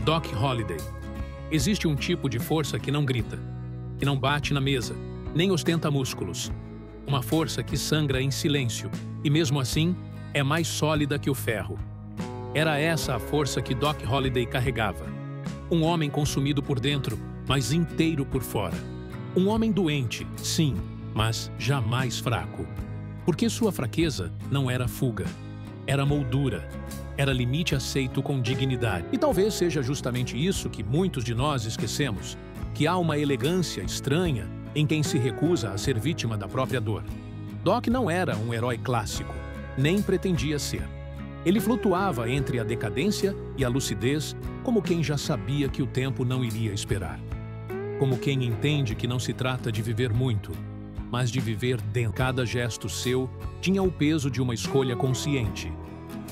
Doc Holliday. Existe um tipo de força que não grita, que não bate na mesa, nem ostenta músculos. Uma força que sangra em silêncio e, mesmo assim, é mais sólida que o ferro. Era essa a força que Doc Holliday carregava. Um homem consumido por dentro, mas inteiro por fora. Um homem doente, sim, mas jamais fraco. Porque sua fraqueza não era fuga, era moldura, era limite aceito com dignidade. E talvez seja justamente isso que muitos de nós esquecemos, que há uma elegância estranha em quem se recusa a ser vítima da própria dor. Doc não era um herói clássico, nem pretendia ser. Ele flutuava entre a decadência e a lucidez, como quem já sabia que o tempo não iria esperar. Como quem entende que não se trata de viver muito, mas de viver dentro. Cada gesto seu tinha o peso de uma escolha consciente.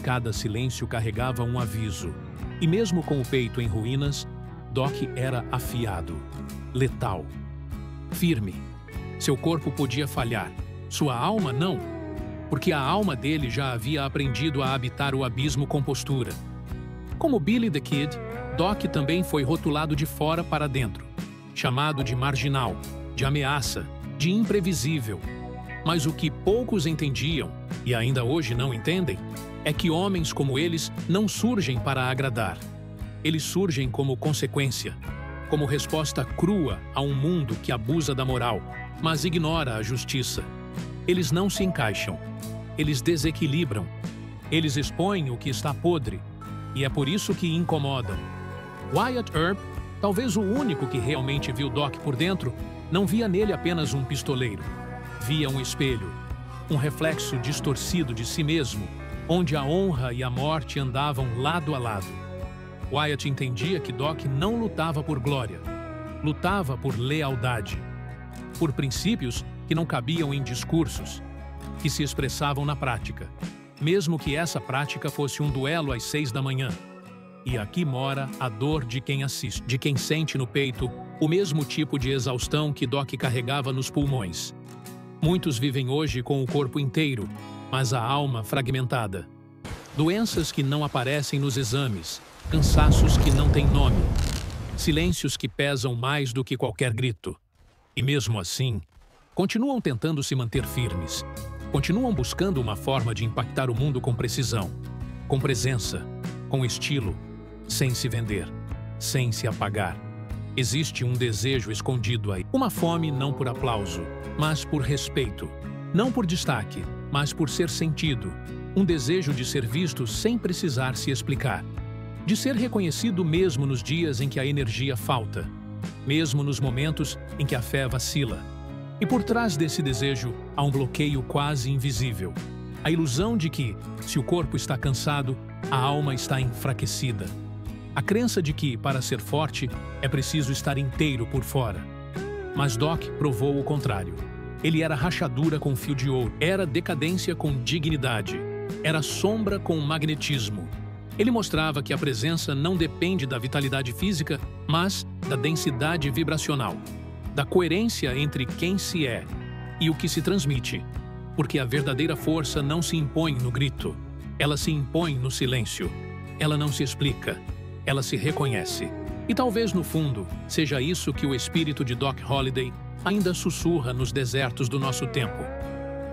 Cada silêncio carregava um aviso. E mesmo com o peito em ruínas, Doc era afiado, letal, firme. Seu corpo podia falhar, sua alma não, porque a alma dele já havia aprendido a habitar o abismo com postura. Como Billy the Kid, Doc também foi rotulado de fora para dentro, chamado de marginal, de ameaça, de imprevisível. Mas o que poucos entendiam, e ainda hoje não entendem, é que homens como eles não surgem para agradar. Eles surgem como consequência, como resposta crua a um mundo que abusa da moral, mas ignora a justiça. Eles não se encaixam, eles desequilibram, eles expõem o que está podre, e é por isso que incomodam. Wyatt Earp, talvez o único que realmente viu Doc por dentro, não via nele apenas um pistoleiro. Via um espelho, um reflexo distorcido de si mesmo, onde a honra e a morte andavam lado a lado. Wyatt entendia que Doc não lutava por glória, lutava por lealdade, por princípios que não cabiam em discursos, que se expressavam na prática, mesmo que essa prática fosse um duelo às 6 da manhã. E aqui mora a dor de quem assiste, de quem sente no peito o mesmo tipo de exaustão que Doc carregava nos pulmões. Muitos vivem hoje com o corpo inteiro, mas a alma fragmentada. Doenças que não aparecem nos exames, cansaços que não têm nome, silêncios que pesam mais do que qualquer grito. E mesmo assim, continuam tentando se manter firmes, continuam buscando uma forma de impactar o mundo com precisão, com presença, com estilo, sem se vender, sem se apagar. Existe um desejo escondido aí, uma fome não por aplauso, mas por respeito, não por destaque, mas por ser sentido, um desejo de ser visto sem precisar se explicar, de ser reconhecido mesmo nos dias em que a energia falta, mesmo nos momentos em que a fé vacila. E por trás desse desejo há um bloqueio quase invisível, a ilusão de que, se o corpo está cansado, a alma está enfraquecida. A crença de que, para ser forte, é preciso estar inteiro por fora. Mas Doc provou o contrário. Ele era rachadura com fio de ouro, era decadência com dignidade, era sombra com magnetismo. Ele mostrava que a presença não depende da vitalidade física, mas da densidade vibracional, da coerência entre quem se é e o que se transmite. Porque a verdadeira força não se impõe no grito, ela se impõe no silêncio. Ela não se explica, ela se reconhece. E talvez, no fundo, seja isso que o espírito de Doc Holliday ainda sussurra nos desertos do nosso tempo.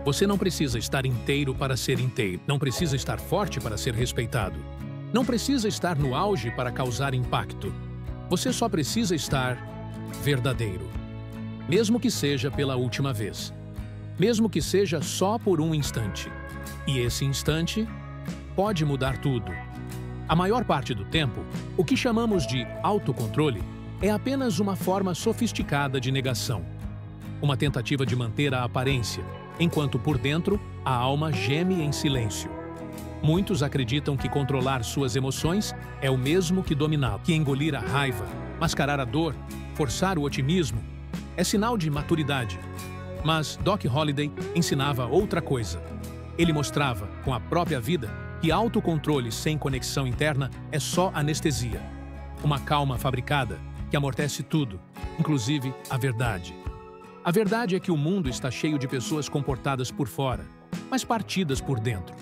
Você não precisa estar inteiro para ser inteiro. Não precisa estar forte para ser respeitado. Não precisa estar no auge para causar impacto. Você só precisa estar verdadeiro. Mesmo que seja pela última vez. Mesmo que seja só por um instante. E esse instante pode mudar tudo. A maior parte do tempo, o que chamamos de autocontrole é apenas uma forma sofisticada de negação. Uma tentativa de manter a aparência, enquanto por dentro a alma geme em silêncio. Muitos acreditam que controlar suas emoções é o mesmo que dominá-las, que engolir a raiva, mascarar a dor, forçar o otimismo, é sinal de maturidade. Mas Doc Holliday ensinava outra coisa. Ele mostrava, com a própria vida, que autocontrole sem conexão interna é só anestesia. Uma calma fabricada que amortece tudo, inclusive a verdade. A verdade é que o mundo está cheio de pessoas comportadas por fora, mas partidas por dentro.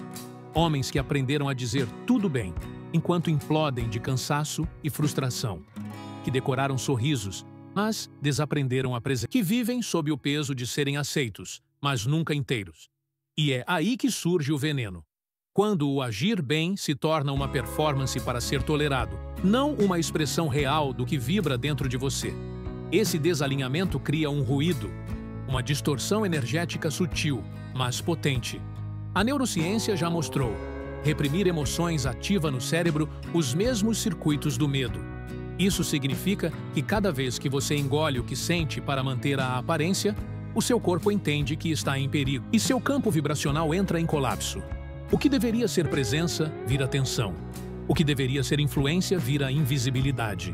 Homens que aprenderam a dizer tudo bem, enquanto implodem de cansaço e frustração, que decoraram sorrisos, mas desaprenderam a presença, que vivem sob o peso de serem aceitos, mas nunca inteiros. E é aí que surge o veneno. Quando o agir bem se torna uma performance para ser tolerado, não uma expressão real do que vibra dentro de você. Esse desalinhamento cria um ruído, uma distorção energética sutil, mas potente. A neurociência já mostrou: reprimir emoções ativa no cérebro os mesmos circuitos do medo. Isso significa que cada vez que você engole o que sente para manter a aparência, o seu corpo entende que está em perigo e seu campo vibracional entra em colapso. O que deveria ser presença vira tensão. O que deveria ser influência vira invisibilidade.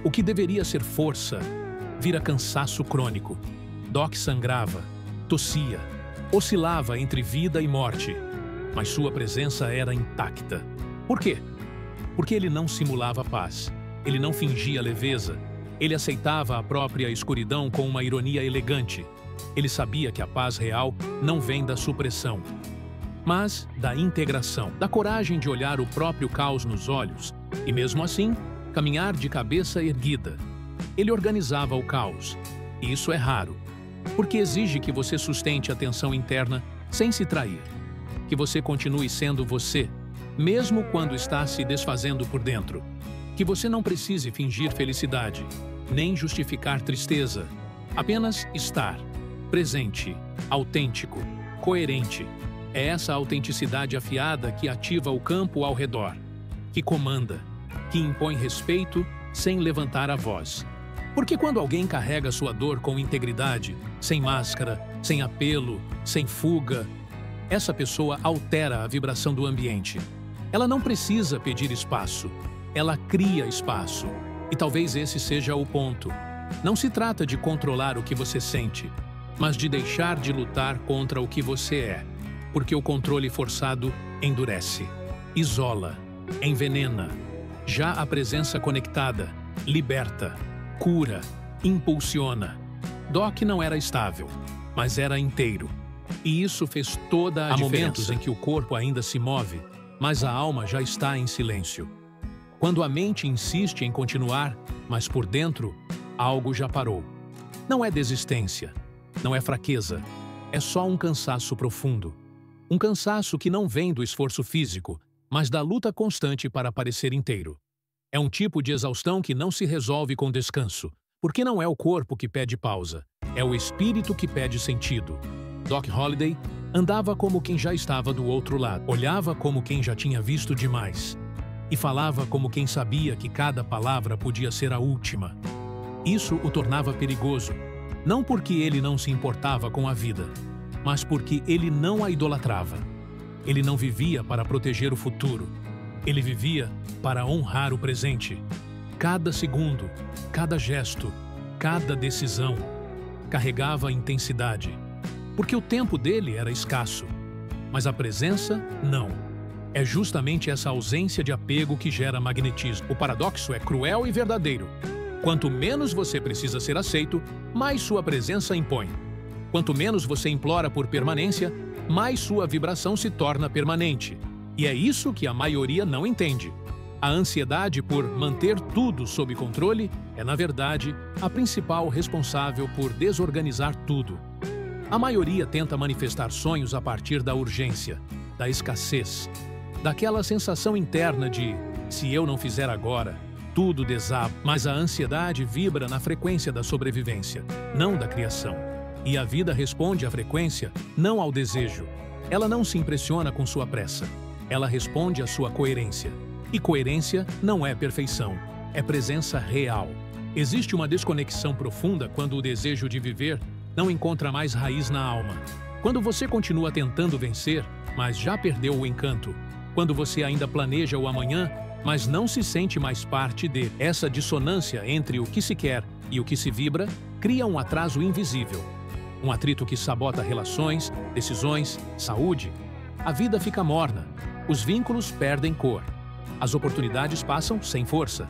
O que deveria ser força vira cansaço crônico. Doc sangrava, tossia, oscilava entre vida e morte, mas sua presença era intacta. Por quê? Porque ele não simulava paz, ele não fingia leveza, ele aceitava a própria escuridão com uma ironia elegante. Ele sabia que a paz real não vem da supressão, mas da integração, da coragem de olhar o próprio caos nos olhos e, mesmo assim, caminhar de cabeça erguida. Ele organizava o caos, e isso é raro, porque exige que você sustente a tensão interna sem se trair, que você continue sendo você, mesmo quando está se desfazendo por dentro, que você não precise fingir felicidade, nem justificar tristeza, apenas estar, presente, autêntico, coerente. É essa autenticidade afiada que ativa o campo ao redor, que comanda, que impõe respeito sem levantar a voz. Porque quando alguém carrega sua dor com integridade, sem máscara, sem apelo, sem fuga, essa pessoa altera a vibração do ambiente. Ela não precisa pedir espaço, ela cria espaço. E talvez esse seja o ponto. Não se trata de controlar o que você sente, mas de deixar de lutar contra o que você é. Porque o controle forçado endurece, isola, envenena. Já a presença conectada liberta, cura, impulsiona. Doc não era estável, mas era inteiro. E isso fez toda a diferença. Há momentos em que o corpo ainda se move, mas a alma já está em silêncio. Quando a mente insiste em continuar, mas por dentro, algo já parou. Não é desistência, não é fraqueza, é só um cansaço profundo. Um cansaço que não vem do esforço físico, mas da luta constante para parecer inteiro. É um tipo de exaustão que não se resolve com descanso, porque não é o corpo que pede pausa, é o espírito que pede sentido. Doc Holliday andava como quem já estava do outro lado, olhava como quem já tinha visto demais, e falava como quem sabia que cada palavra podia ser a última. Isso o tornava perigoso, não porque ele não se importava com a vida, mas porque ele não a idolatrava. Ele não vivia para proteger o futuro. Ele vivia para honrar o presente. Cada segundo, cada gesto, cada decisão carregava intensidade. Porque o tempo dele era escasso. Mas a presença, não. É justamente essa ausência de apego que gera magnetismo. O paradoxo é cruel e verdadeiro. Quanto menos você precisa ser aceito, mais sua presença impõe. Quanto menos você implora por permanência, mais sua vibração se torna permanente. E é isso que a maioria não entende. A ansiedade por manter tudo sob controle é, na verdade, a principal responsável por desorganizar tudo. A maioria tenta manifestar sonhos a partir da urgência, da escassez, daquela sensação interna de se eu não fizer agora, tudo desaba. Mas a ansiedade vibra na frequência da sobrevivência, não da criação. E a vida responde à frequência, não ao desejo. Ela não se impressiona com sua pressa. Ela responde à sua coerência. E coerência não é perfeição, é presença real. Existe uma desconexão profunda quando o desejo de viver não encontra mais raiz na alma. Quando você continua tentando vencer, mas já perdeu o encanto. Quando você ainda planeja o amanhã, mas não se sente mais parte de. Essa dissonância entre o que se quer e o que se vibra cria um atraso invisível. Um atrito que sabota relações, decisões, saúde. A vida fica morna, os vínculos perdem cor. As oportunidades passam sem força.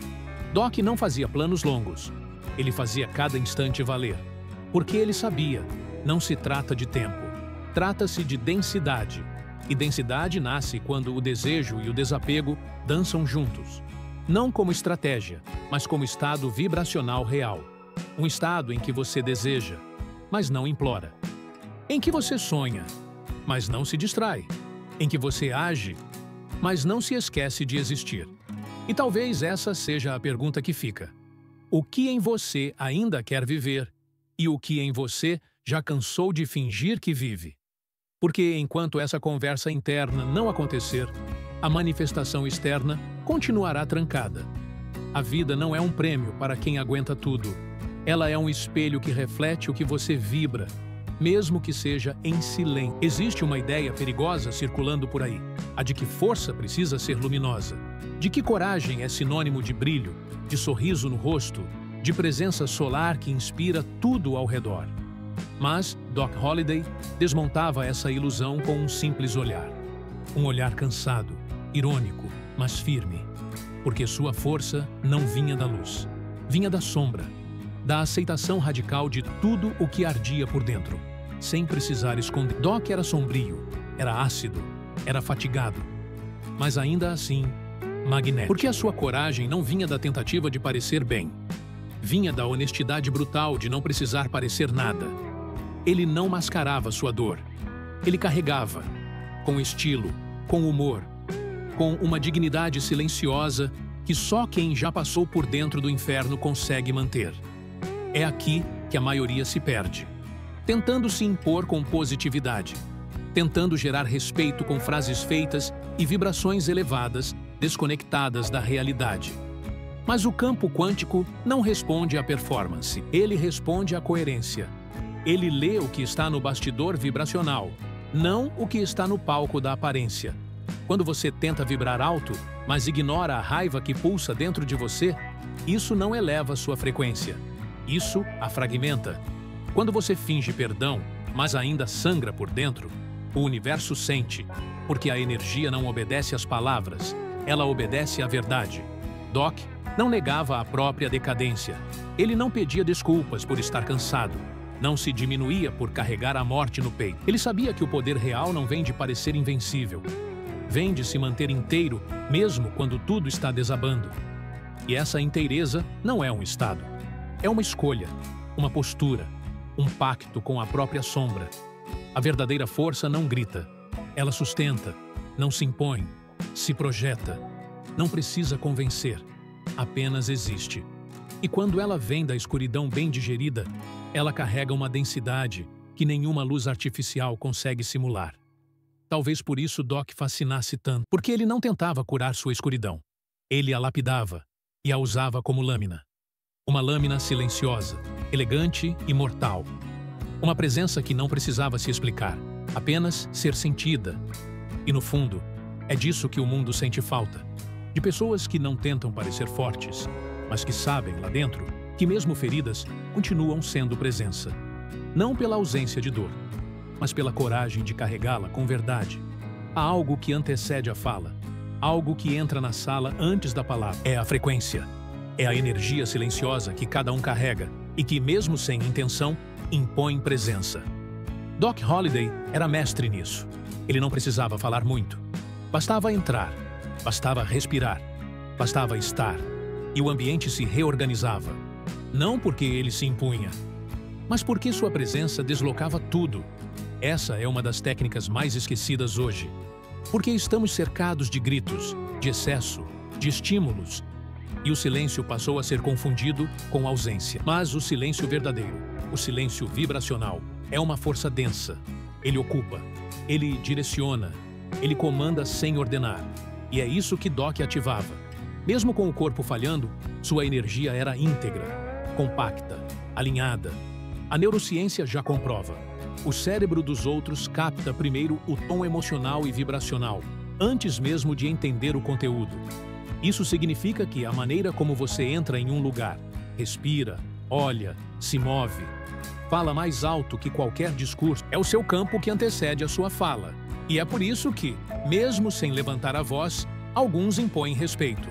Doc não fazia planos longos. Ele fazia cada instante valer. Porque ele sabia, não se trata de tempo. Trata-se de densidade. E densidade nasce quando o desejo e o desapego dançam juntos. Não como estratégia, mas como estado vibracional real. Um estado em que você deseja, mas não implora. Em que você sonha, mas não se distrai. Em que você age, mas não se esquece de existir. E talvez essa seja a pergunta que fica. O que em você ainda quer viver e o que em você já cansou de fingir que vive? Porque enquanto essa conversa interna não acontecer, a manifestação externa continuará trancada. A vida não é um prêmio para quem aguenta tudo. Ela é um espelho que reflete o que você vibra, mesmo que seja em silêncio. Existe uma ideia perigosa circulando por aí, a de que força precisa ser luminosa, de que coragem é sinônimo de brilho, de sorriso no rosto, de presença solar que inspira tudo ao redor. Mas Doc Holliday desmontava essa ilusão com um simples olhar. Um olhar cansado, irônico, mas firme. Porque sua força não vinha da luz, vinha da sombra, da aceitação radical de tudo o que ardia por dentro, sem precisar esconder. Doc era sombrio, era ácido, era fatigado, mas ainda assim, magnético. Porque a sua coragem não vinha da tentativa de parecer bem. Vinha da honestidade brutal de não precisar parecer nada. Ele não mascarava sua dor. Ele carregava, com estilo, com humor, com uma dignidade silenciosa que só quem já passou por dentro do inferno consegue manter. É aqui que a maioria se perde, tentando se impor com positividade, tentando gerar respeito com frases feitas e vibrações elevadas, desconectadas da realidade. Mas o campo quântico não responde à performance, ele responde à coerência. Ele lê o que está no bastidor vibracional, não o que está no palco da aparência. Quando você tenta vibrar alto, mas ignora a raiva que pulsa dentro de você, isso não eleva sua frequência. Isso a fragmenta. Quando você finge perdão, mas ainda sangra por dentro, o universo sente, porque a energia não obedece às palavras, ela obedece à verdade. Doc não negava a própria decadência. Ele não pedia desculpas por estar cansado. Não se diminuía por carregar a morte no peito. Ele sabia que o poder real não vem de parecer invencível. Vem de se manter inteiro, mesmo quando tudo está desabando. E essa inteireza não é um estado. É uma escolha, uma postura, um pacto com a própria sombra. A verdadeira força não grita. Ela sustenta, não se impõe, se projeta. Não precisa convencer, apenas existe. E quando ela vem da escuridão bem digerida, ela carrega uma densidade que nenhuma luz artificial consegue simular. Talvez por isso Doc fascinasse tanto, porque ele não tentava curar sua escuridão. Ele a lapidava e a usava como lâmina. Uma lâmina silenciosa, elegante e mortal. Uma presença que não precisava se explicar, apenas ser sentida. E no fundo, é disso que o mundo sente falta. De pessoas que não tentam parecer fortes, mas que sabem lá dentro que mesmo feridas continuam sendo presença. Não pela ausência de dor, mas pela coragem de carregá-la com verdade. Há algo que antecede a fala, algo que entra na sala antes da palavra. É a frequência. É a energia silenciosa que cada um carrega e que, mesmo sem intenção, impõe presença. Doc Holliday era mestre nisso. Ele não precisava falar muito. Bastava entrar, bastava respirar, bastava estar. E o ambiente se reorganizava. Não porque ele se impunha, mas porque sua presença deslocava tudo. Essa é uma das técnicas mais esquecidas hoje. Porque estamos cercados de gritos, de excesso, de estímulos, e o silêncio passou a ser confundido com ausência. Mas o silêncio verdadeiro, o silêncio vibracional, é uma força densa. Ele ocupa, ele direciona, ele comanda sem ordenar. E é isso que Doc ativava. Mesmo com o corpo falhando, sua energia era íntegra, compacta, alinhada. A neurociência já comprova. O cérebro dos outros capta primeiro o tom emocional e vibracional, antes mesmo de entender o conteúdo. Isso significa que a maneira como você entra em um lugar, respira, olha, se move, fala mais alto que qualquer discurso, é o seu campo que antecede a sua fala. E é por isso que, mesmo sem levantar a voz, alguns impõem respeito.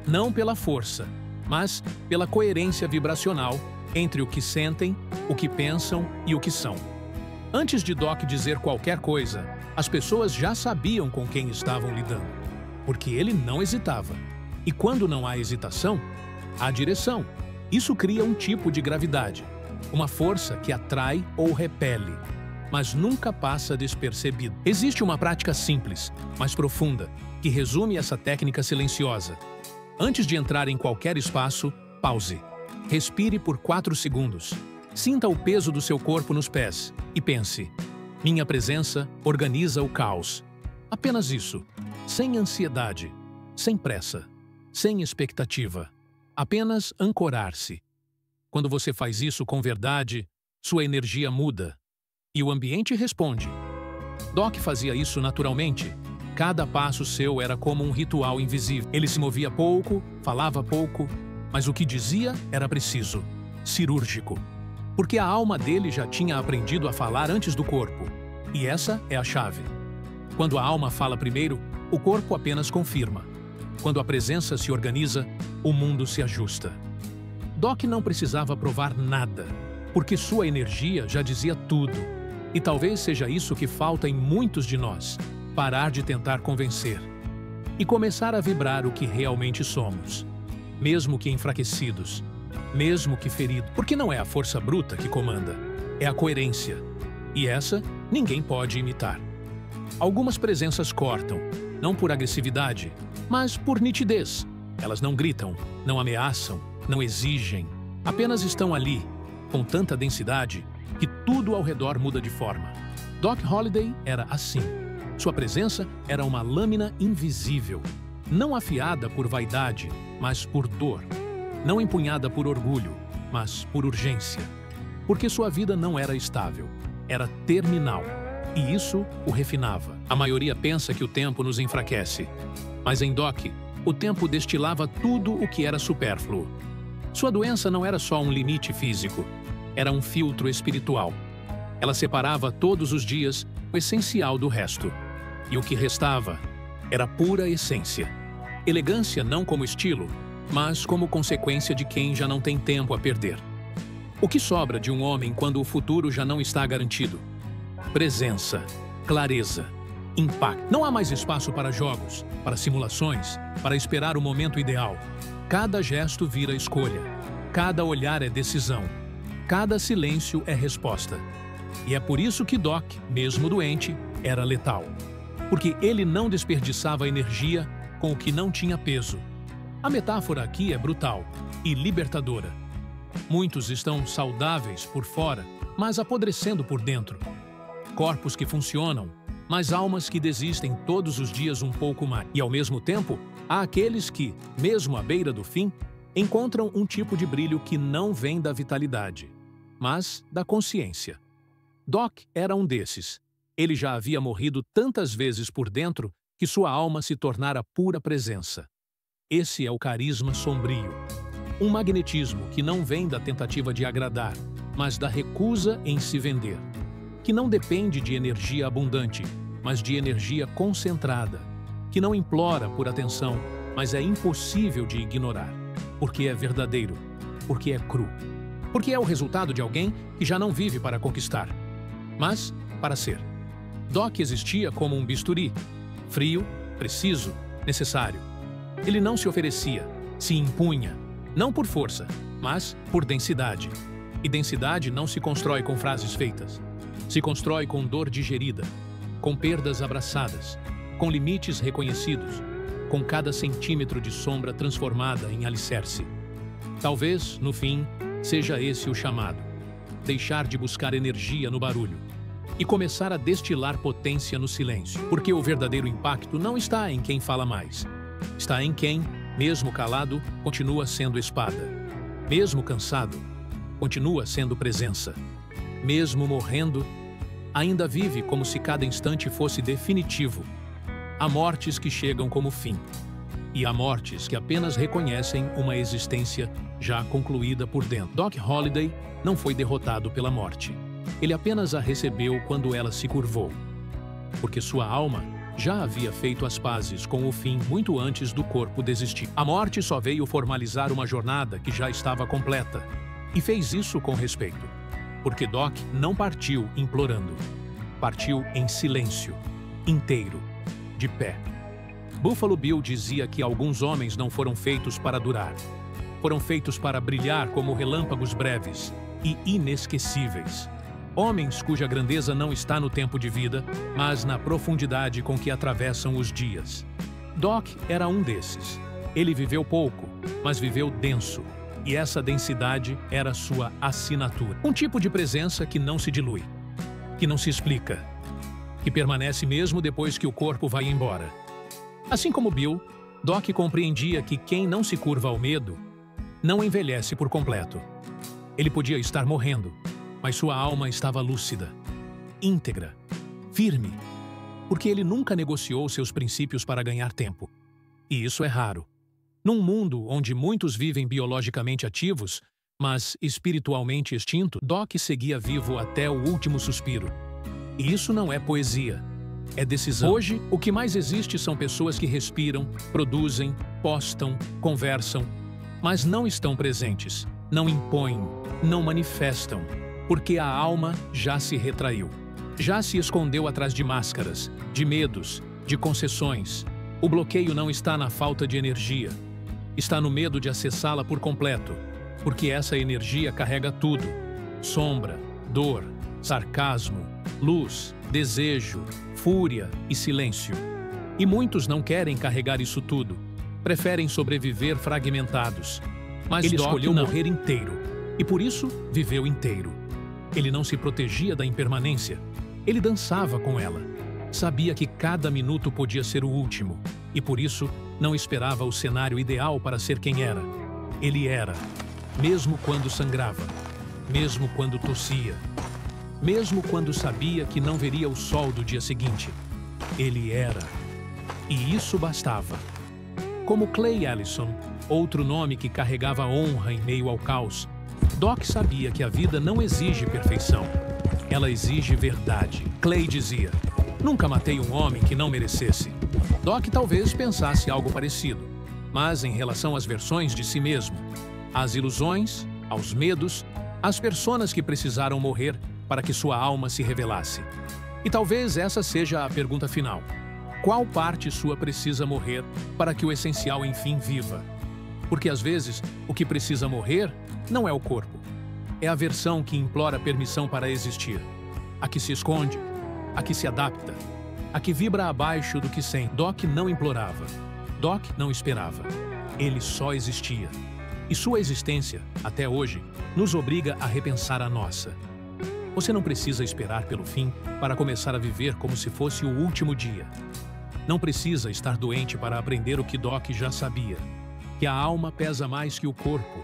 Não pela força, mas pela coerência vibracional entre o que sentem, o que pensam e o que são. Antes de Doc dizer qualquer coisa, As pessoas já sabiam com quem estavam lidando, porque ele não hesitava. E quando não há hesitação, há direção. Isso cria um tipo de gravidade, uma força que atrai ou repele, mas nunca passa despercebido. Existe uma prática simples, mas profunda, que resume essa técnica silenciosa. Antes de entrar em qualquer espaço, pause. Respire por 4 segundos. Sinta o peso do seu corpo nos pés e pense: minha presença organiza o caos. Apenas isso, sem ansiedade, sem pressa, sem expectativa. Apenas ancorar-se. Quando você faz isso com verdade, sua energia muda e o ambiente responde. Doc fazia isso naturalmente. Cada passo seu era como um ritual invisível. Ele se movia pouco, falava pouco, mas o que dizia era preciso, cirúrgico. Porque a alma dele já tinha aprendido a falar antes do corpo. E essa é a chave. Quando a alma fala primeiro, o corpo apenas confirma. Quando a presença se organiza, o mundo se ajusta. Doc não precisava provar nada, porque sua energia já dizia tudo. E talvez seja isso que falta em muitos de nós: parar de tentar convencer e começar a vibrar o que realmente somos, mesmo que enfraquecidos, mesmo que feridos. Porque não é a força bruta que comanda, é a coerência. E essa ninguém pode imitar. Algumas presenças cortam, não por agressividade, mas por nitidez. Elas não gritam, não ameaçam, não exigem. Apenas estão ali, com tanta densidade, que tudo ao redor muda de forma. Doc Holliday era assim. Sua presença era uma lâmina invisível, não afiada por vaidade, mas por dor. Não empunhada por orgulho, mas por urgência. Porque sua vida não era estável, era terminal. E isso o refinava. A maioria pensa que o tempo nos enfraquece. Mas em Doc, o tempo destilava tudo o que era supérfluo. Sua doença não era só um limite físico, era um filtro espiritual. Ela separava todos os dias o essencial do resto. E o que restava era pura essência. Elegância não como estilo, mas como consequência de quem já não tem tempo a perder. O que sobra de um homem quando o futuro já não está garantido? Presença, clareza, impacto. Não há mais espaço para jogos, para simulações, para esperar o momento ideal. Cada gesto vira escolha, cada olhar é decisão, cada silêncio é resposta. E é por isso que Doc, mesmo doente, era letal. Porque ele não desperdiçava energia com o que não tinha peso. A metáfora aqui é brutal e libertadora. Muitos estão saudáveis por fora, mas apodrecendo por dentro. Corpos que funcionam, mas almas que desistem todos os dias um pouco mais. E ao mesmo tempo, há aqueles que, mesmo à beira do fim, encontram um tipo de brilho que não vem da vitalidade, mas da consciência. Doc era um desses. Ele já havia morrido tantas vezes por dentro que sua alma se tornara pura presença. Esse é o carisma sombrio. Um magnetismo que não vem da tentativa de agradar, mas da recusa em se vender. Que não depende de energia abundante, mas de energia concentrada. Que não implora por atenção, mas é impossível de ignorar. Porque é verdadeiro, porque é cru. Porque é o resultado de alguém que já não vive para conquistar, mas para ser. Doc existia como um bisturi, frio, preciso, necessário. Ele não se oferecia, se impunha, não por força, mas por densidade. E densidade não se constrói com frases feitas. Se constrói com dor digerida, com perdas abraçadas, com limites reconhecidos, com cada centímetro de sombra transformada em alicerce. Talvez, no fim, seja esse o chamado. Deixar de buscar energia no barulho e começar a destilar potência no silêncio. Porque o verdadeiro impacto não está em quem fala mais. Está em quem, mesmo calado, continua sendo espada. Mesmo cansado, continua sendo presença. Mesmo morrendo, ainda vive como se cada instante fosse definitivo. Há mortes que chegam como fim. E há mortes que apenas reconhecem uma existência já concluída por dentro. Doc Holliday não foi derrotado pela morte. Ele apenas a recebeu quando ela se curvou. Porque sua alma já havia feito as pazes com o fim muito antes do corpo desistir. A morte só veio formalizar uma jornada que já estava completa. E fez isso com respeito. Porque Doc não partiu implorando. Partiu em silêncio. inteiro, de pé. Buffalo Bill dizia que alguns homens não foram feitos para durar. Foram feitos para brilhar como relâmpagos breves e inesquecíveis. Homens cuja grandeza não está no tempo de vida, mas na profundidade com que atravessam os dias. Doc era um desses. Ele viveu pouco, mas viveu denso. E essa densidade era sua assinatura. Um tipo de presença que não se dilui, que não se explica, que permanece mesmo depois que o corpo vai embora. Assim como Bill, Doc compreendia que quem não se curva ao medo não envelhece por completo. Ele podia estar morrendo, mas sua alma estava lúcida, íntegra, firme, porque ele nunca negociou seus princípios para ganhar tempo. E isso é raro. Num mundo onde muitos vivem biologicamente ativos, mas espiritualmente extinto, Doc seguia vivo até o último suspiro. E isso não é poesia, é decisão. Hoje, o que mais existe são pessoas que respiram, produzem, postam, conversam, mas não estão presentes, não impõem, não manifestam, porque a alma já se retraiu. Já se escondeu atrás de máscaras, de medos, de concessões. O bloqueio não está na falta de energia. Está no medo de acessá-la por completo, porque essa energia carrega tudo: sombra, dor, sarcasmo, luz, desejo, fúria e silêncio. E muitos não querem carregar isso tudo, preferem sobreviver fragmentados. Mas ele escolheu morrer inteiro, e por isso viveu inteiro. Ele não se protegia da impermanência, ele dançava com ela. Sabia que cada minuto podia ser o último, e por isso não esperava o cenário ideal para ser quem era. Ele era, mesmo quando sangrava, mesmo quando tossia, mesmo quando sabia que não veria o sol do dia seguinte. Ele era. E isso bastava. Como Clay Ellison, outro nome que carregava honra em meio ao caos, Doc sabia que a vida não exige perfeição. Ela exige verdade. Clay dizia: "Nunca matei um homem que não merecesse." Doc talvez pensasse algo parecido, mas em relação às versões de si mesmo, às ilusões, aos medos, às personas que precisaram morrer para que sua alma se revelasse. E talvez essa seja a pergunta final. Qual parte sua precisa morrer para que o essencial enfim viva? Porque às vezes o que precisa morrer não é o corpo. É a versão que implora permissão para existir. A que se esconde, a que se adapta, a que vibra abaixo do que sente. Doc não implorava. Doc não esperava. Ele só existia. E sua existência, até hoje, nos obriga a repensar a nossa. Você não precisa esperar pelo fim para começar a viver como se fosse o último dia. Não precisa estar doente para aprender o que Doc já sabia: que a alma pesa mais que o corpo,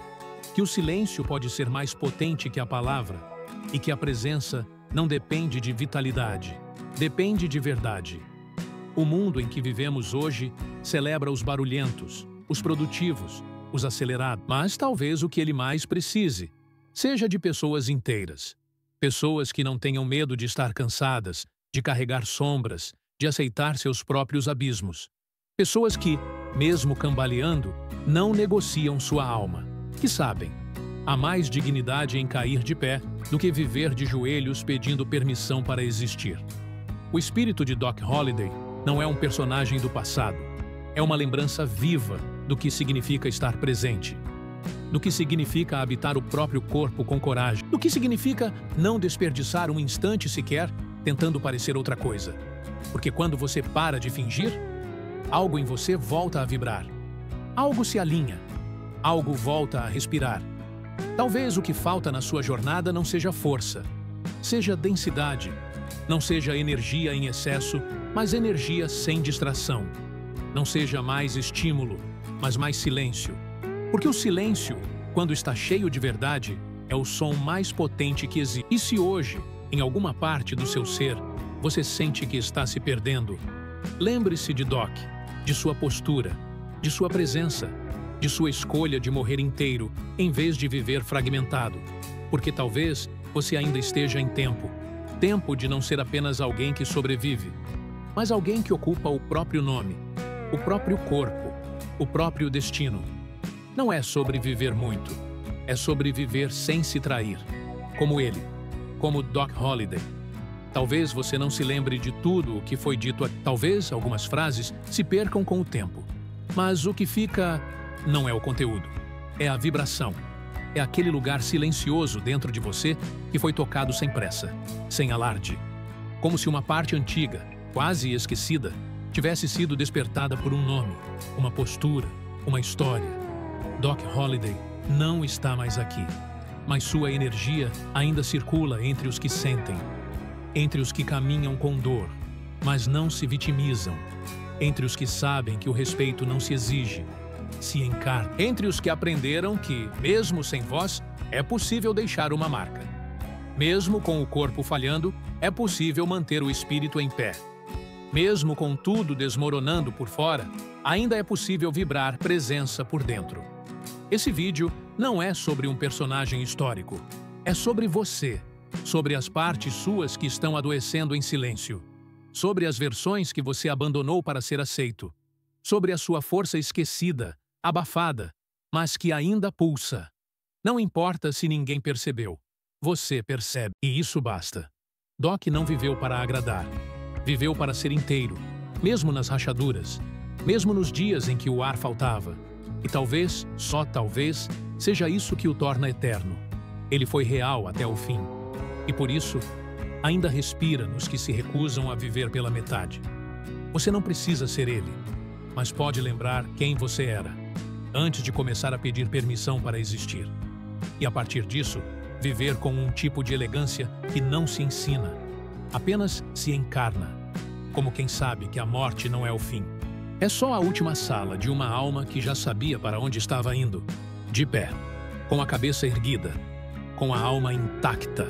que o silêncio pode ser mais potente que a palavra e que a presença não depende de vitalidade, depende de verdade. O mundo em que vivemos hoje celebra os barulhentos, os produtivos, os acelerados, mas talvez o que ele mais precise seja de pessoas inteiras. Pessoas que não tenham medo de estar cansadas, de carregar sombras, de aceitar seus próprios abismos. Pessoas que, mesmo cambaleando, não negociam sua alma. Que sabem, há mais dignidade em cair de pé do que viver de joelhos pedindo permissão para existir. O espírito de Doc Holliday não é um personagem do passado. É uma lembrança viva do que significa estar presente, do que significa habitar o próprio corpo com coragem, do que significa não desperdiçar um instante sequer tentando parecer outra coisa. Porque quando você para de fingir, algo em você volta a vibrar. Algo se alinha, algo volta a respirar. Talvez o que falta na sua jornada não seja força, seja densidade, não seja energia em excesso, mas energia sem distração. Não seja mais estímulo, mas mais silêncio. Porque o silêncio, quando está cheio de verdade, é o som mais potente que existe. E se hoje, em alguma parte do seu ser, você sente que está se perdendo, lembre-se de Doc, de sua postura, de sua presença, de sua escolha de morrer inteiro em vez de viver fragmentado. Porque talvez você ainda esteja em tempo de não ser apenas alguém que sobrevive, mas alguém que ocupa o próprio nome, o próprio corpo, o próprio destino. Não é sobreviver muito, é sobreviver sem se trair, como ele, como Doc Holliday. Talvez você não se lembre de tudo o que foi dito. Talvez algumas frases se percam com o tempo. Mas o que fica não é o conteúdo, é a vibração. É aquele lugar silencioso dentro de você que foi tocado sem pressa, sem alarde. Como se uma parte antiga, quase esquecida, tivesse sido despertada por um nome, uma postura, uma história. Doc Holliday não está mais aqui, mas sua energia ainda circula entre os que sentem, entre os que caminham com dor, mas não se vitimizam, entre os que sabem que o respeito não se exige, se encarna, entre os que aprenderam que, mesmo sem voz, é possível deixar uma marca. Mesmo com o corpo falhando, é possível manter o espírito em pé. Mesmo com tudo desmoronando por fora, ainda é possível vibrar presença por dentro. Esse vídeo não é sobre um personagem histórico, é sobre você, sobre as partes suas que estão adoecendo em silêncio, sobre as versões que você abandonou para ser aceito, sobre a sua força esquecida, abafada, mas que ainda pulsa. Não importa se ninguém percebeu, você percebe, e isso basta. Doc não viveu para agradar, viveu para ser inteiro, mesmo nas rachaduras, mesmo nos dias em que o ar faltava. E talvez, só talvez, seja isso que o torna eterno. Ele foi real até o fim. E por isso, ainda respira nos que se recusam a viver pela metade. Você não precisa ser ele, mas pode lembrar quem você era, antes de começar a pedir permissão para existir. E a partir disso, viver com um tipo de elegância que não se ensina, apenas se encarna, como quem sabe que a morte não é o fim. É só a última sala de uma alma que já sabia para onde estava indo, de pé, com a cabeça erguida, com a alma intacta,